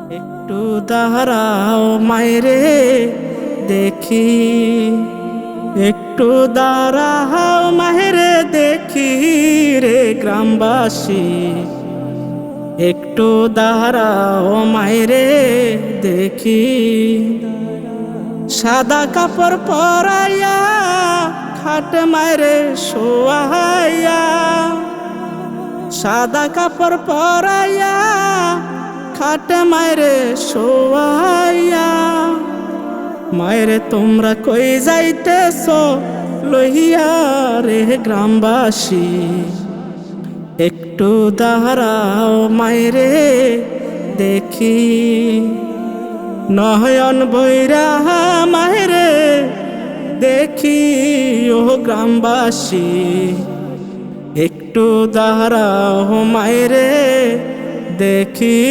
একটু দাঁড়াও মায়েরে দেখি, একটু দাঁড়াও মায়েরে দেখি রে গ্রামবাসী। একটু দাঁড়াও মায়েরে দেখি, সাদা কাপড় পরাইয়া খাট মায়েরে শোয়াইয়া, সাদা কাপড় পরাইয়া খাট মায়েরে শোয়াইয়া। মায়েরে তোমরা কই যাইতেছ লইয়া রে গ্রামবাসী। একটু দাঁড়াও মায়েরে দেখি, নয়ন বৈরা মায়েরে দেখি ও গ্রামবাসী। একটু দাঁড়াও মায়েরে দেখি।